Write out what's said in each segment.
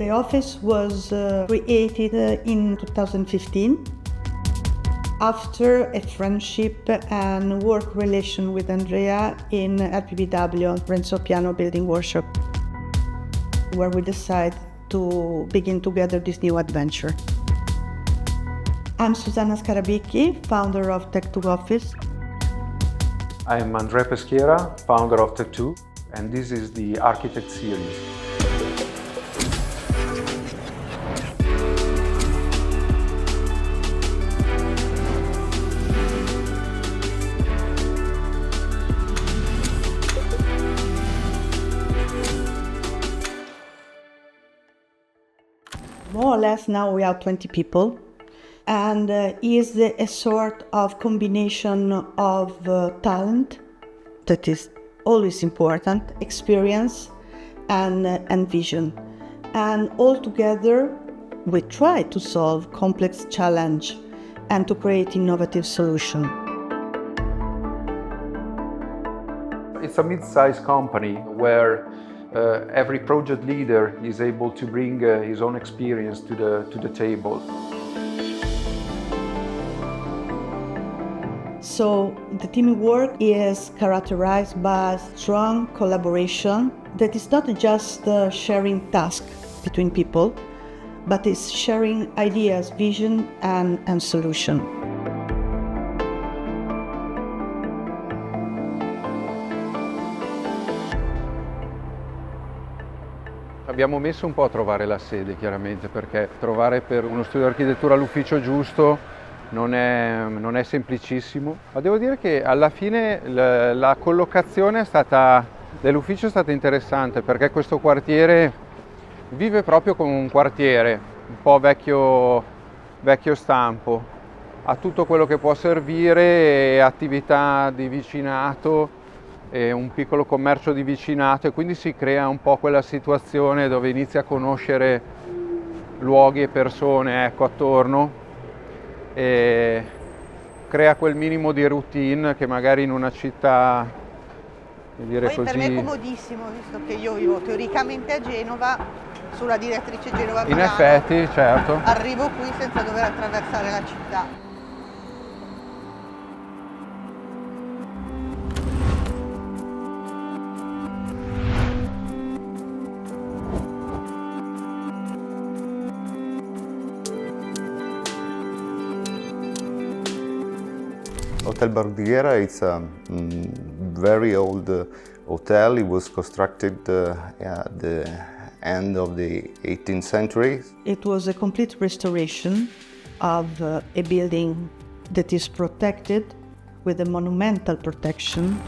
The office was created in 2015 after a friendship and work relation with Andrea in RPBW, Renzo Piano Building Workshop, where we decided to begin together this new adventure. I'm Susanna Scarabicchi, founder of Tectoo Office. I'm Andrea Peschiera, founder of Tectoo, and this is the Architect Series. More or less now we are 20 people, and is a sort of combination of talent, that is always important, experience and vision. And all together we try to solve complex challenge and to create innovative solution. It's a mid-sized company where every project leader is able to bring his own experience to the table. So the teamwork is characterized by strong collaboration that is not just sharing tasks between people, but is sharing ideas, vision and solution. Abbiamo messo un po' a trovare la sede, chiaramente, perché trovare per uno studio di architettura l'ufficio giusto non è semplicissimo. Ma devo dire che alla fine la collocazione dell'ufficio è stata interessante, perché questo quartiere vive proprio come un quartiere, un po' vecchio stampo. Ha tutto quello che può servire, attività di vicinato, e un piccolo commercio di vicinato, e quindi si crea un po' quella situazione dove inizi a conoscere luoghi e persone attorno, e crea quel minimo di routine che magari in una città, dire poi così... Per me è comodissimo, visto che io vivo teoricamente a Genova, sulla direttrice Genova-Milano. In effetti, certo. Arrivo qui senza dover attraversare la città. Hotel Bordighera, it's a very old hotel. It was constructed at the end of the 18th century. It was a complete restoration of a building that is protected with a monumental protection.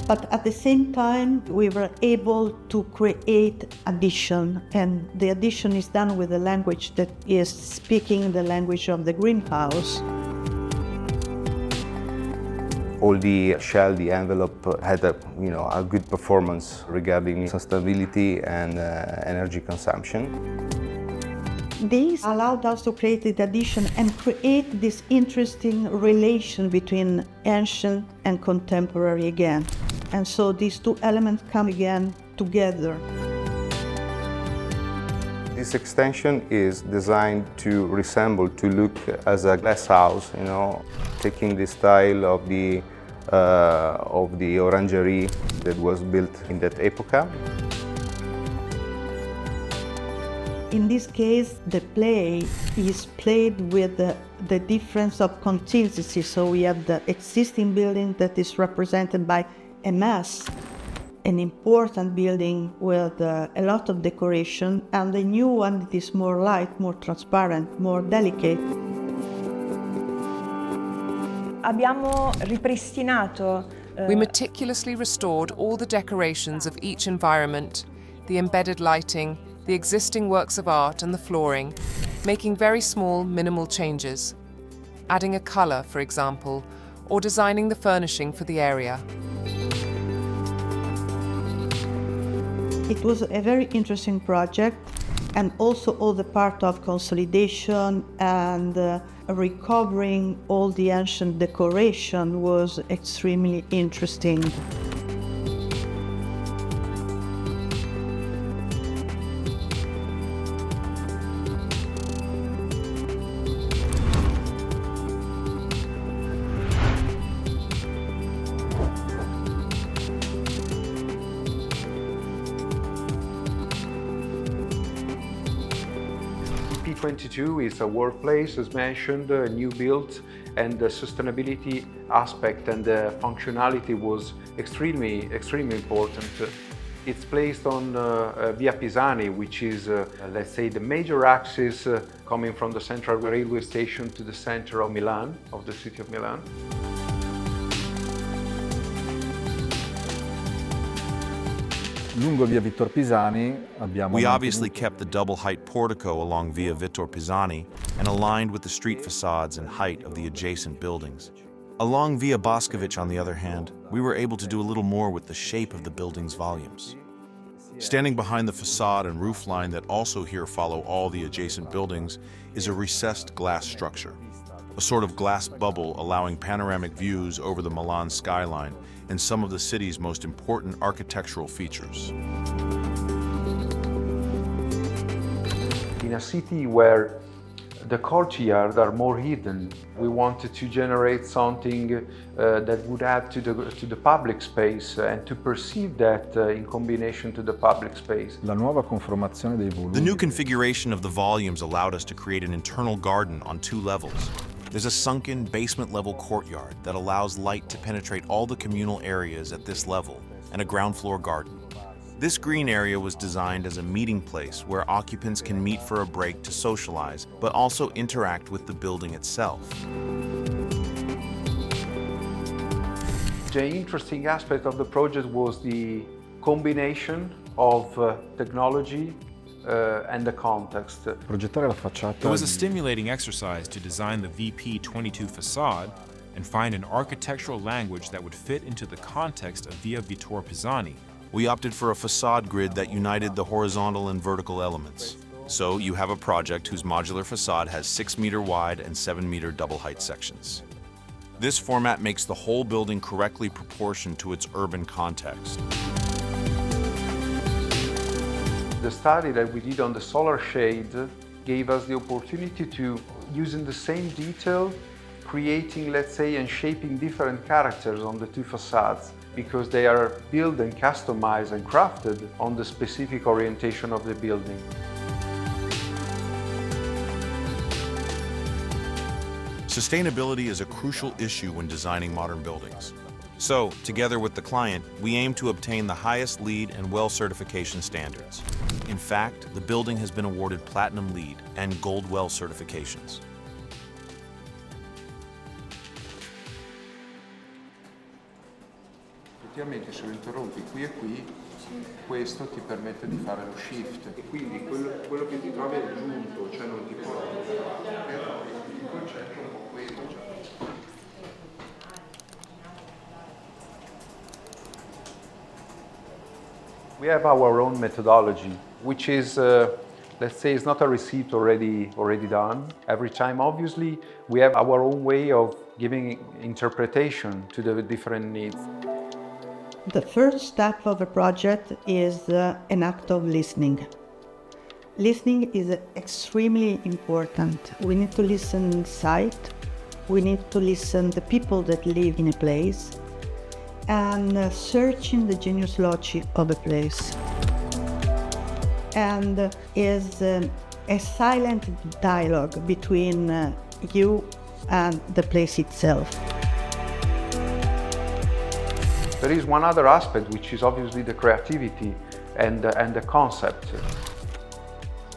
But at the same time, we were able to create addition, and the addition is done with a language that is speaking the language of the greenhouse. All the shell, the envelope had a good performance regarding sustainability and energy consumption. This allowed us to create the addition and create this interesting relation between ancient and contemporary again. And so these two elements come again together. This extension is designed to look as a glass house, taking the style of the orangery that was built in that epoca. In this case, the play is played with the difference of contingency. So we have the existing building that is represented by a mass, an important building with a lot of decoration, and the new one that is more light, more transparent, more delicate. Abbiamo ripristinato. We meticulously restored all the decorations of each environment, the embedded lighting, the existing works of art and the flooring, making very small, minimal changes. Adding a color, for example, or designing the furnishing for the area. It was a very interesting project, and also all the part of consolidation and recovering all the ancient decoration was extremely interesting. 2022 is a workplace, as mentioned, new built, and the sustainability aspect and the functionality was extremely important. It's placed on Via Pisani, which is, let's say, the major axis coming from the central railway station to the center of Milan, of the city of Milan. Lungo Via Vittor Pisani abbiamo We obviously kept the double-height portico along Via Vittor Pisani and aligned with the street facades and height of the adjacent buildings. Along Via Boscovich, on the other hand, we were able to do a little more with the shape of the building's volumes. Standing behind the facade and roofline that also here follow all the adjacent buildings is a recessed glass structure, a sort of glass bubble allowing panoramic views over the Milan skyline and some of the city's most important architectural features. In a city where the courtyards are more hidden, we wanted to generate something that would add to the public space and to perceive that in combination to the public space. La nuova conformazione dei volumi. The new configuration of the volumes allowed us to create an internal garden on 2 levels. There's a sunken basement-level courtyard that allows light to penetrate all the communal areas at this level, and a ground-floor garden. This green area was designed as a meeting place where occupants can meet for a break to socialize, but also interact with the building itself. The interesting aspect of the project was the combination of technology and the context. Progettare la facciata. It was a stimulating exercise to design the VP22 facade and find an architectural language that would fit into the context of Via Vittor Pisani. We opted for a facade grid that united the horizontal and vertical elements. So you have a project whose modular facade has 6-meter wide and 7-meter double-height sections. This format makes the whole building correctly proportioned to its urban context. The study that we did on the solar shade gave us the opportunity to, using the same detail, creating, let's say, and shaping different characters on the 2 facades, because they are built and customized and crafted on the specific orientation of the building. Sustainability is a crucial issue when designing modern buildings. So, together with the client, we aim to obtain the highest LEED and WELL certification standards. In fact, the building has been awarded Platinum LEED and Gold WELL certifications. Effettivamente se lo interrompi qui e qui, questo ti permette di fare lo shift e quindi quello che ti trovi è giunto, cioè non ti porta. Il concetto è un po' quello. We have our own methodology, which is, let's say, it's not a receipt already done. Every time, obviously, we have our own way of giving interpretation to the different needs. The first step of a project is an act of listening. Listening is extremely important. We need to listen sight, we need to listen the people that live in a place, and searching the genius loci of a place. And is a silent dialogue between you and the place itself. There is one other aspect, which is obviously the creativity and the concept.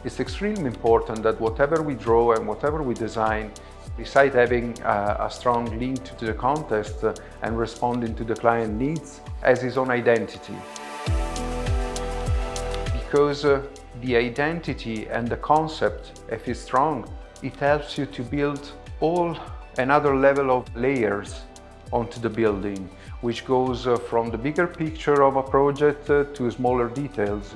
It's extremely important that whatever we draw and whatever we design, besides having a strong link to the context and responding to the client needs, has its own identity. Because the identity and the concept, if it's strong, it helps you to build all another level of layers onto the building, which goes from the bigger picture of a project to smaller details.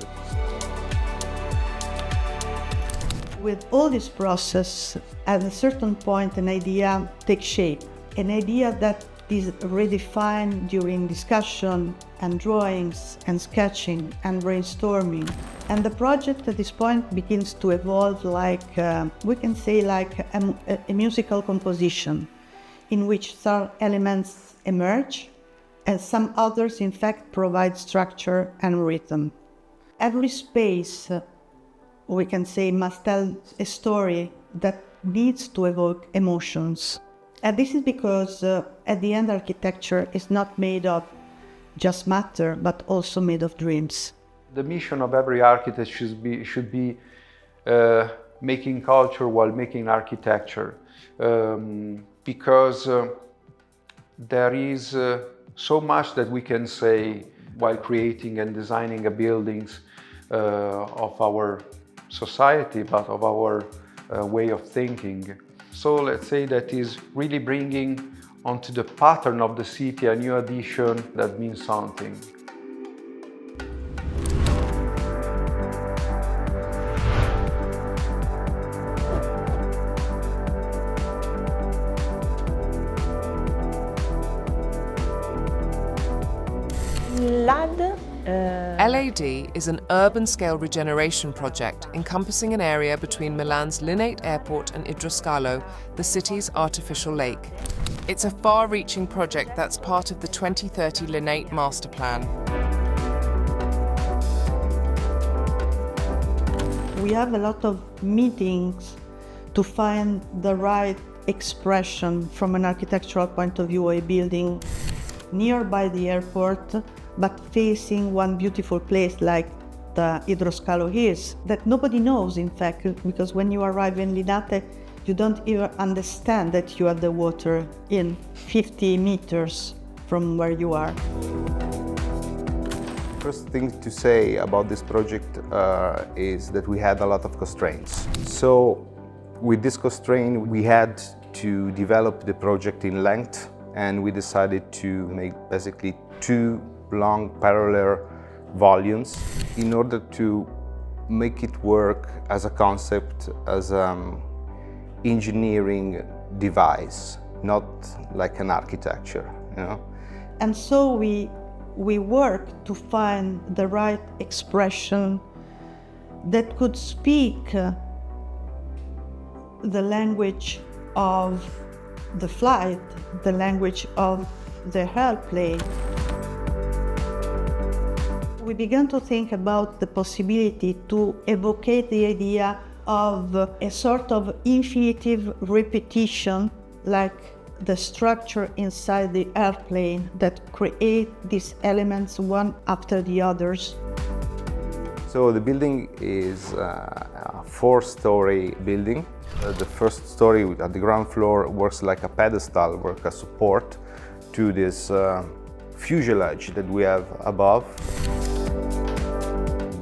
With all this process, at a certain point an idea takes shape, an idea that is redefined during discussion and drawings and sketching and brainstorming. And the project at this point begins to evolve like, we can say like a musical composition in which some elements emerge and some others in fact provide structure and rhythm. Every space we can say, must tell a story that needs to evoke emotions. And this is because at the end, architecture is not made of just matter, but also made of dreams. The mission of every architect should be making culture while making architecture, because there is so much that we can say while creating and designing buildings of our society, but of our way of thinking. So let's say that is really bringing onto the pattern of the city a new addition that means something. LAD is an urban-scale regeneration project encompassing an area between Milan's Linate airport and Idroscalo, the city's artificial lake. It's a far-reaching project that's part of the 2030 Linate master plan. We have a lot of meetings to find the right expression from an architectural point of view, a building nearby the airport, but facing one beautiful place like the Idroscalo is, that nobody knows, in fact, because when you arrive in Linate, you don't even understand that you have the water in 50 meters from where you are. First thing to say about this project is that we had a lot of constraints. So with this constraint, we had to develop the project in length, and we decided to make basically 2 long parallel volumes in order to make it work as a concept, as an engineering device, not like an architecture, you know. And so we worked to find the right expression that could speak the language of the flight, the language of the airplane. We began to think about the possibility to evocate the idea of a sort of infinitive repetition, like the structure inside the airplane that create these elements one after the others. So the building is a 4-story building. The first story at the ground floor works like a pedestal, works as support to this fuselage that we have above.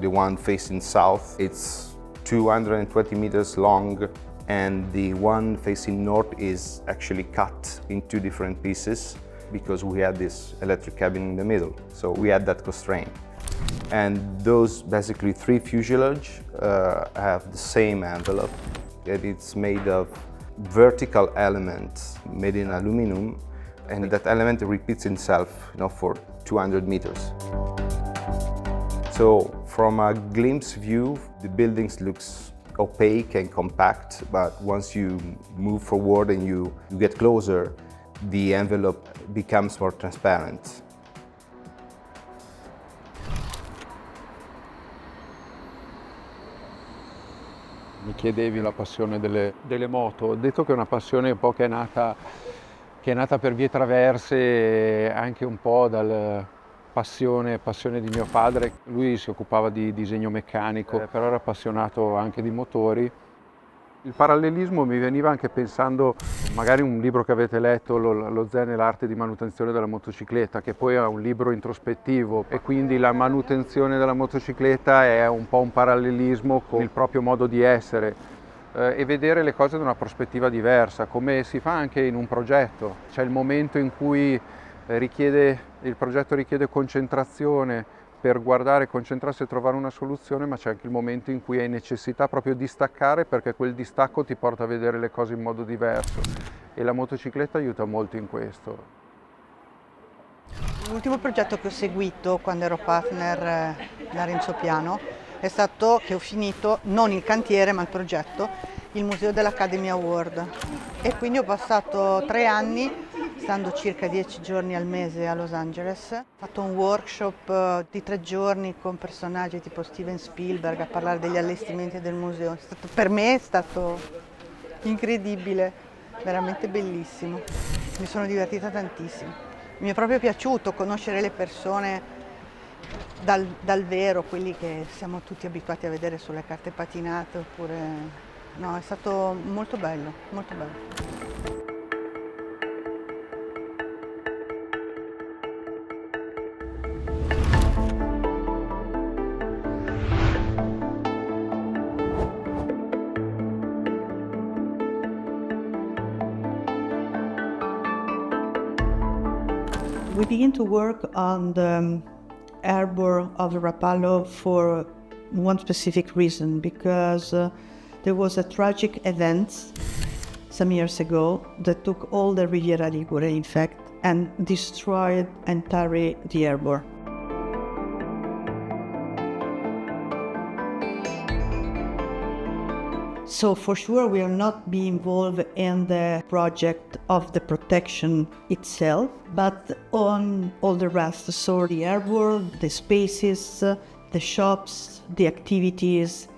The one facing south, it's 220 meters long, and the one facing north is actually cut in 2 different pieces because we had this electric cabin in the middle. So we had that constraint. And those basically 3 fuselage have the same envelope, and it's made of vertical elements made in aluminum, and that element repeats itself, you know, for 200 meters. So from a glimpse view, the buildings looks opaque and compact, but once you move forward and you get closer, the envelope becomes more transparent. Mi chiedevi la passione delle moto. Ho detto che è una passione un po' che è nata per vie traverse, e anche un po' dal passione di mio padre. Lui si occupava di disegno meccanico, però era appassionato anche di motori. Il parallelismo mi veniva anche pensando, magari un libro che avete letto, lo Zen e l'arte di manutenzione della motocicletta, che poi è un libro introspettivo, e quindi la manutenzione della motocicletta è un po' un parallelismo con il proprio modo di essere, e vedere le cose da una prospettiva diversa, come si fa anche in un progetto. C'è il momento in cui il progetto richiede concentrazione per guardare, concentrarsi e trovare una soluzione, ma c'è anche il momento in cui hai necessità proprio di staccare, perché quel distacco ti porta a vedere le cose in modo diverso, e la motocicletta aiuta molto in questo. L'ultimo progetto che ho seguito quando ero partner da Renzo Piano è stato che ho finito, non il cantiere ma il progetto, il museo dell'Academy Award, e quindi ho passato 3 anni stando circa 10 giorni al mese a Los Angeles. Ho fatto un workshop di 3 giorni con personaggi tipo Steven Spielberg a parlare degli allestimenti del museo. Per me è stato incredibile, veramente bellissimo. Mi sono divertita tantissimo. Mi è proprio piaciuto conoscere le persone dal vero, quelli che siamo tutti abituati a vedere sulle carte patinate oppure... No, è stato molto bello, molto bello. We begin to work on the arbor of the Rapallo for one specific reason, because there was a tragic event some years ago that took all the Riviera Ligure, in fact, and destroyed entirely the arbor. So for sure we will not be involved in the project of the protection itself, but on all the rest, so the arbor, the spaces, the shops, the activities.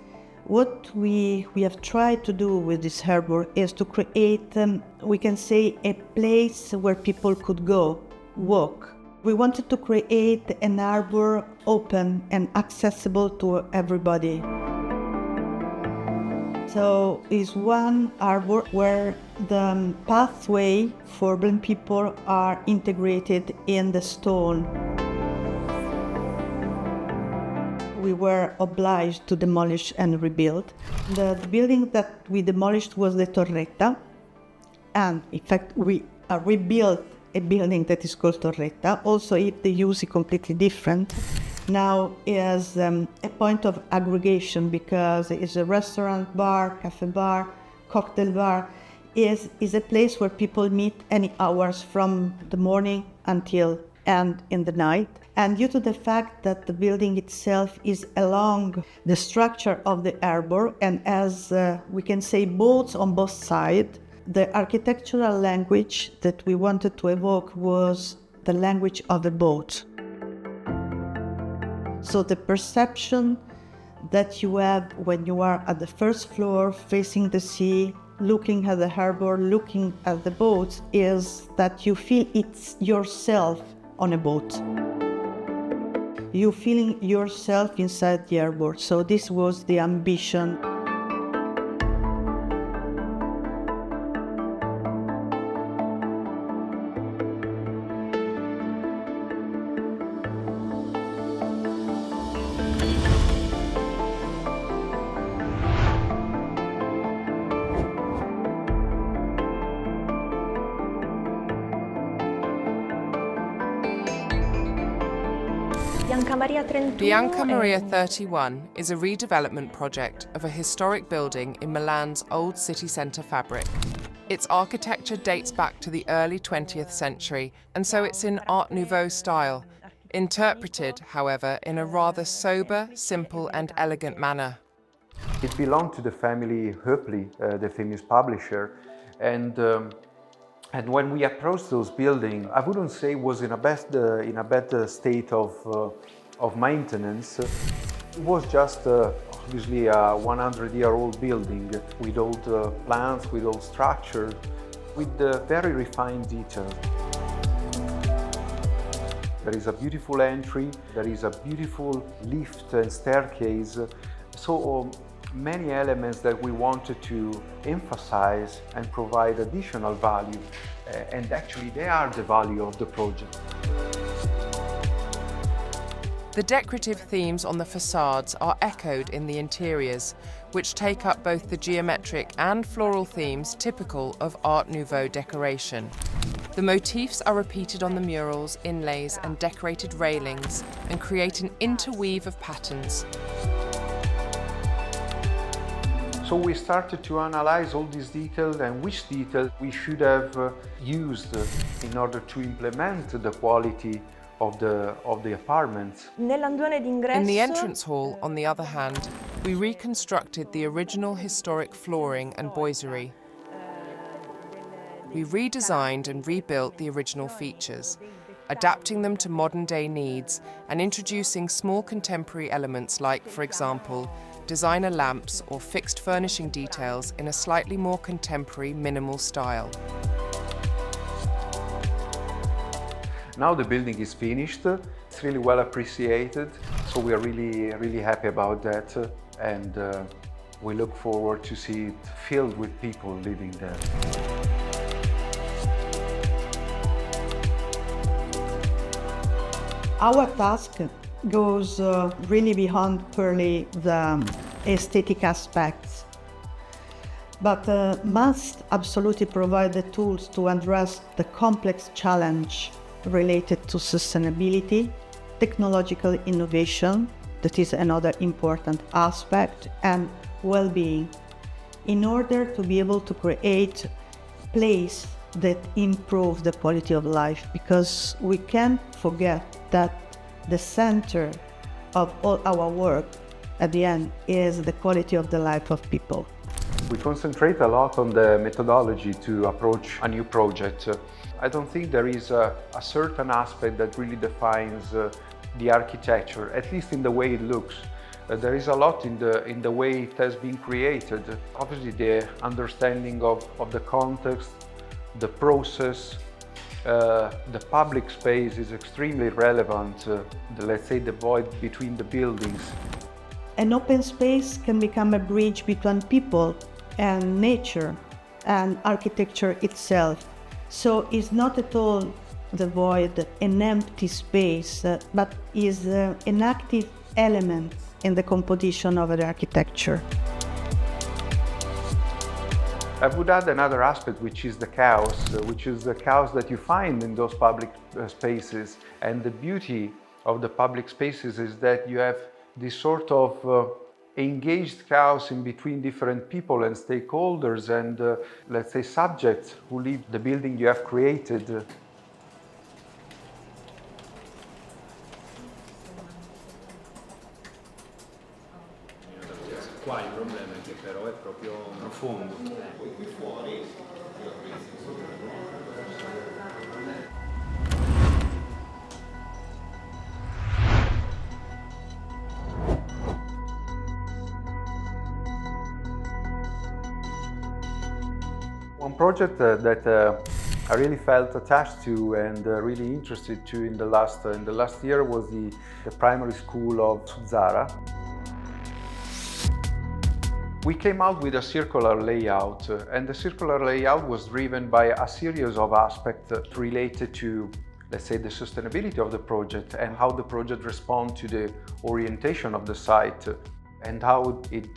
What we have tried to do with this arbor is to create, we can say, a place where people could go, walk. We wanted to create an arbor open and accessible to everybody. So it's one arbor where the pathway for blind people are integrated in the stone. We were obliged to demolish and rebuild. The building that we demolished was the Torretta, and in fact we rebuilt a building that is called Torretta. Also, if the use is completely different. Now is a point of aggregation because it's a restaurant, bar, cafe bar, cocktail bar. Is a place where people meet any hours from the morning until and in the night. And due to the fact that the building itself is along the structure of the arbor and as we can say boats on both sides, the architectural language that we wanted to evoke was the language of the boat. So the perception that you have when you are at the first floor facing the sea, looking at the harbor, looking at the boats, is that you feel it's yourself on a boat. You feeling yourself inside the harbor. So this was the ambition. Bianca Maria 31 is a redevelopment project of a historic building in Milan's old city centre fabric. Its architecture dates back to the early 20th century, and so it's in Art Nouveau style, interpreted, however, in a rather sober, simple and elegant manner. It belonged to the family Höpli, the famous publisher, and when we approached those buildings, I wouldn't say it was in a bad state of maintenance. It was just obviously a 100-year-old building with old plans, with old structure, with very refined detail. There is a beautiful entry, there is a beautiful lift and staircase, so many elements that we wanted to emphasize and provide additional value, and actually they are the value of the project. The decorative themes on the facades are echoed in the interiors, which take up both the geometric and floral themes typical of Art Nouveau decoration. The motifs are repeated on the murals, inlays and decorated railings and create an interweave of patterns. So we started to analyze all these details and which details we should have used in order to implement the quality of the apartments. In the entrance hall, on the other hand, we reconstructed the original historic flooring and boiserie. we redesigned and rebuilt the original features, adapting them to modern-day needs and introducing small contemporary elements like, for example, designer lamps or fixed furnishing details in a slightly more contemporary, minimal style. Now the building is finished, it's really well appreciated, so we are really happy about that, and we look forward to see it filled with people living there. Our task goes really beyond purely the aesthetic aspects, but must absolutely provide the tools to address the complex challenge related to sustainability, technological innovation, that is another important aspect, and well-being, in order to be able to create a place that improve the quality of life, because we can't forget that the center of all our work at the end is the quality of the life of people. We concentrate a lot on the methodology to approach a new project. I don't think there is a certain aspect that really defines the architecture, at least in the way it looks. There is a lot in the way it has been created. Obviously the understanding of the context, the process, the public space is extremely relevant, let's say the void between the buildings. An open space can become a bridge between people and nature and architecture itself. So it's not at all the void, an empty space, but is an active element in the composition of the architecture. I would add another aspect, which is the chaos, which is the chaos that you find in those public spaces. And the beauty of the public spaces is that you have this sort of engaged chaos in between different people and stakeholders and, let's say, subjects who live the building you have created. Qua il problema è che però è proprio profondo. Qui fuori. One project that I really felt attached to and really interested to in the last year was the primary school of Suzzara. We came out with a circular layout, and the circular layout was driven by a series of aspects related to, let's say, the sustainability of the project and how the project responds to the orientation of the site and how it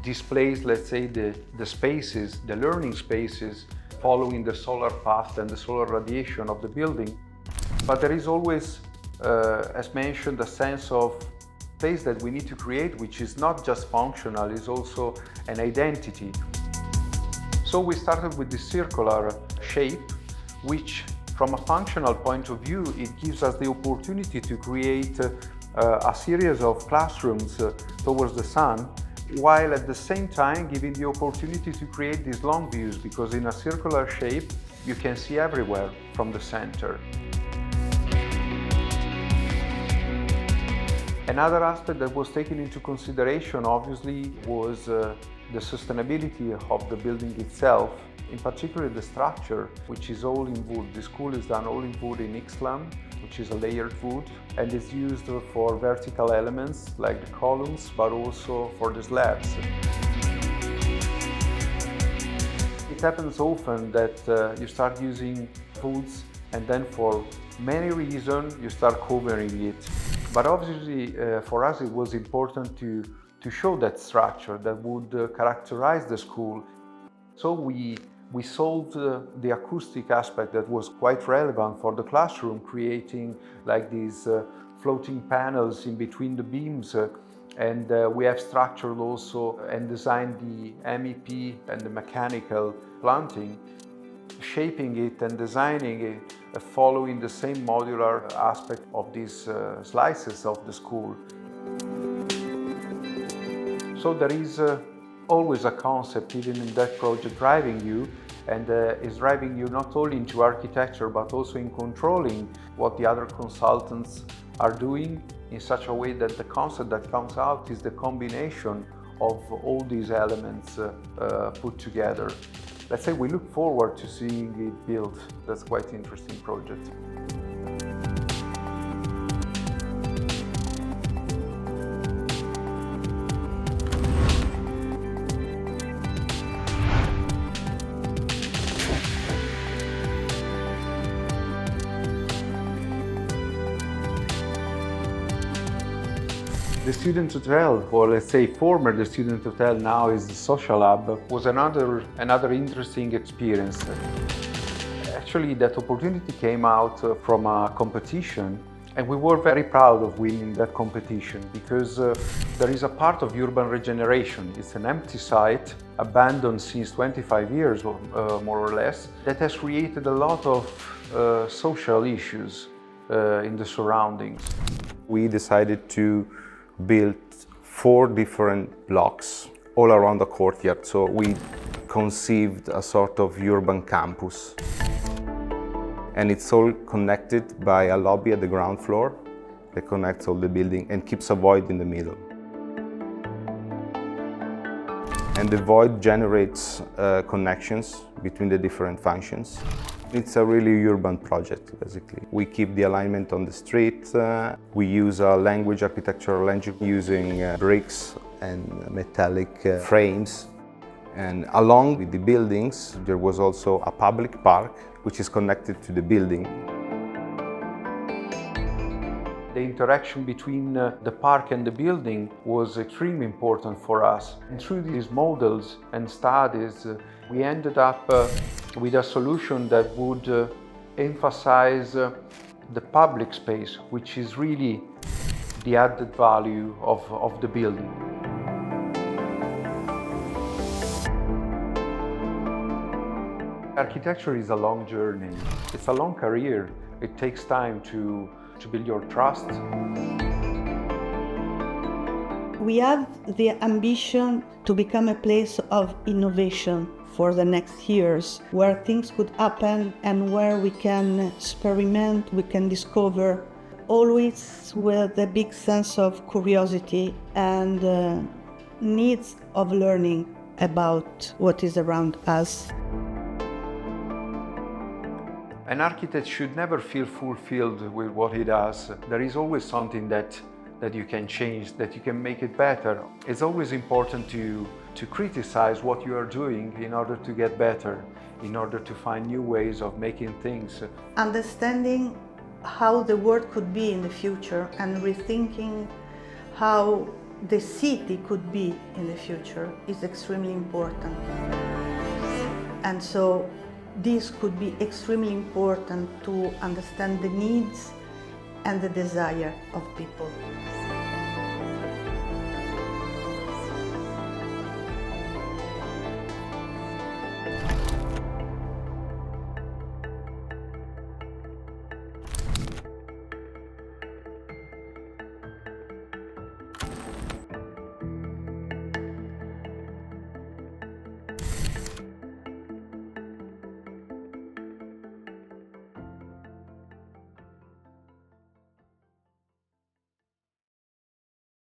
displays, let's say, the spaces, the learning spaces, following the solar path and the solar radiation of the building. But there is always, as mentioned, a sense of space that we need to create, which is not just functional, is also an identity. So we started with this circular shape, which from a functional point of view, it gives us the opportunity to create a series of classrooms towards the sun, while at the same time giving the opportunity to create these long views, because in a circular shape, you can see everywhere from the center. Another aspect that was taken into consideration, obviously, was the sustainability of the building itself, in particular the structure, which is all in wood. The school is done all in wood in Ixtlan, which is a layered wood, and is used for vertical elements like the columns, but also for the slabs. It happens often that you start using woods and then for many reasons you start covering it. But obviously for us it was important to show that structure that would characterize the school. So we solved the acoustic aspect that was quite relevant for the classroom, creating like these floating panels in between the beams. And we have structured also and designed the MEP and the mechanical planting, shaping it and designing it following the same modular aspect of these slices of the school. So there is always a concept even in that project driving you, and is driving you not only into architecture but also in controlling what the other consultants are doing in such a way that the concept that comes out is the combination of all these elements put together. Let's say we look forward to seeing it built. That's quite an interesting project. The student hotel, or let's say former the student hotel, now is the Social Hub, was another interesting experience. Actually, that opportunity came out from a competition, and we were very proud of winning that competition because there is a part of urban regeneration. It's an empty site, abandoned since 25 years more or less, that has created a lot of social issues in the surroundings. We decided to build 4 different blocks all around the courtyard, so we conceived a sort of urban campus. And it's all connected by a lobby at the ground floor that connects all the building and keeps a void in the middle. And the void generates connections between the different functions. It's a really urban project, basically. We keep the alignment on the street. We use a architectural language using bricks and metallic frames. And along with the buildings, there was also a public park, which is connected to the building. The interaction between the park and the building was extremely important for us. And through these models and studies, we ended up with a solution that would emphasize the public space, which is really the added value of the building. Architecture is a long journey. It's a long career. It takes time to build your trust. We have the ambition to become a place of innovation for the next years, where things could happen and where we can experiment, we can discover, always with a big sense of curiosity and needs of learning about what is around us. An architect should never feel fulfilled with what he does. There is always something that you can change, that you can make it better. It's always important to criticize what you are doing in order to get better, in order to find new ways of making things. Understanding how the world could be in the future and rethinking how the city could be in the future is extremely important. And so this could be extremely important to understand the needs and the desire of people.